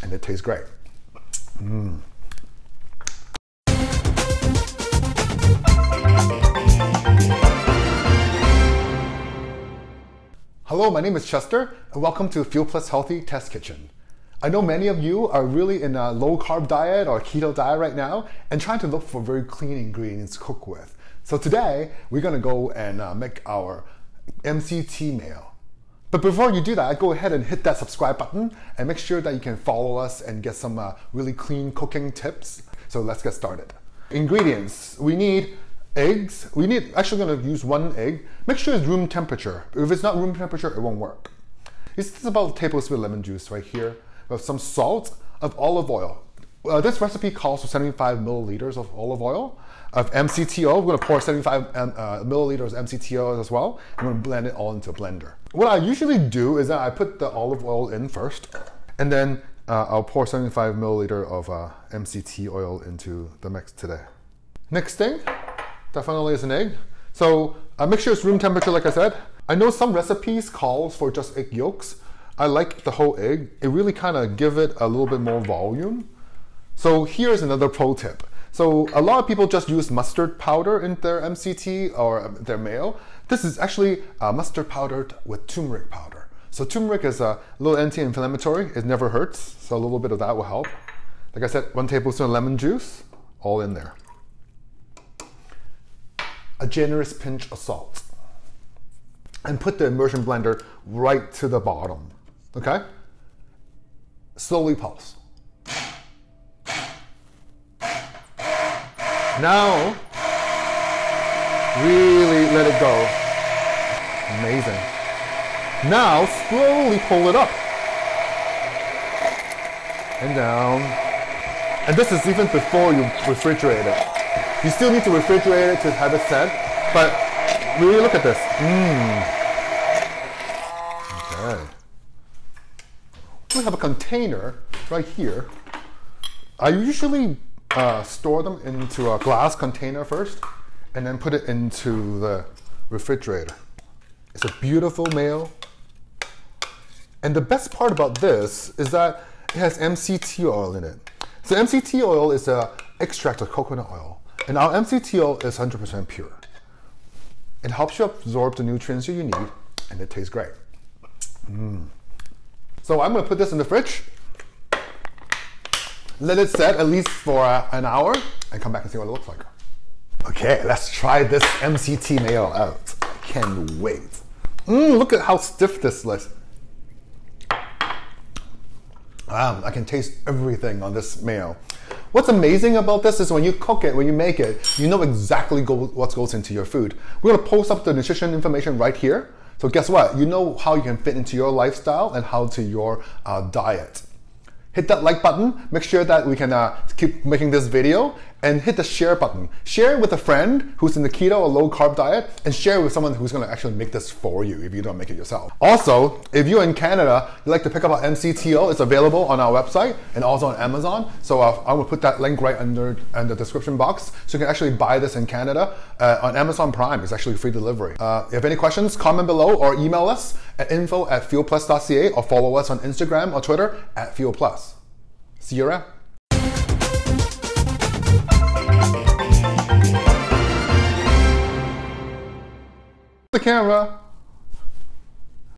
and it tastes great. Hello, my name is Chester, and welcome to Fuel Plus Healthy Test Kitchen. I know many of you are really in a low-carb diet or keto diet right now and trying to look for very clean ingredients to cook with. So today, we're gonna go and make our MCT Mayo. But before you do that, go ahead and hit that subscribe button and make sure that you can follow us and get some really clean cooking tips. So let's get started. Ingredients, we need eggs. Actually gonna use 1 egg. Make sure it's room temperature. If it's not room temperature, it won't work. This is about a tablespoon lemon juice right here with some salt of olive oil. This recipe calls for 75 milliliters of olive oil. Of MCT oil, we're gonna pour 75 milliliters of MCT oil as well. I'm gonna blend it all into a blender. What I usually do is that I put the olive oil in first, and then I'll pour 75 milliliter of MCT oil into the mix today. Next thing, definitely is an egg. So make sure it's room temperature, like I said. I know some recipes calls for just egg yolks. I like the whole egg. It really kind of give it a little bit more volume. So here's another pro tip. So a lot of people just use mustard powder in their MCT or their mayo. This is actually mustard powdered with turmeric powder. So turmeric is a little anti-inflammatory. It never hurts. So a little bit of that will help. Like I said, 1 tablespoon of lemon juice, all in there. A generous pinch of salt. And put the immersion blender right to the bottom, okay? Slowly pulse. Now, really let it go. Amazing. Now, slowly pull it up. And down. And this is even before you refrigerate it. You still need to refrigerate it to have it set, but really look at this. Okay. We have a container right here. I usually store them into a glass container first and then put it into the refrigerator. It's a beautiful mayo. And the best part about this is that it has MCT oil in it. So MCT oil is an extract of coconut oil. And our MCT oil is 100% pure. It helps you absorb the nutrients you need, and it tastes great. So I'm gonna put this in the fridge, let it set at least for an hour, and come back and see what it looks like. Okay, let's try this MCT Mayo out. I can't wait. Look at how stiff this is. I can taste everything on this mayo. What's amazing about this is when you cook it, when you make it, you know exactly what goes into your food. We're gonna post up the nutrition information right here. So guess what? You know how you can fit into your lifestyle and how to your diet. Hit that like button, make sure that we can keep making this video, and hit the share button. Share it with a friend who's in the keto or low carb diet, and share it with someone who's gonna actually make this for you if you don't make it yourself. Also, if you're in Canada, you'd like to pick up our MCT oil, it's available on our website and also on Amazon. So I will put that link right under in the description box. So you can actually buy this in Canada on Amazon Prime. It's actually free delivery. If you have any questions, comment below or email us at info@fuelplus.ca or follow us on Instagram or Twitter @fuelplus. See you around. The camera.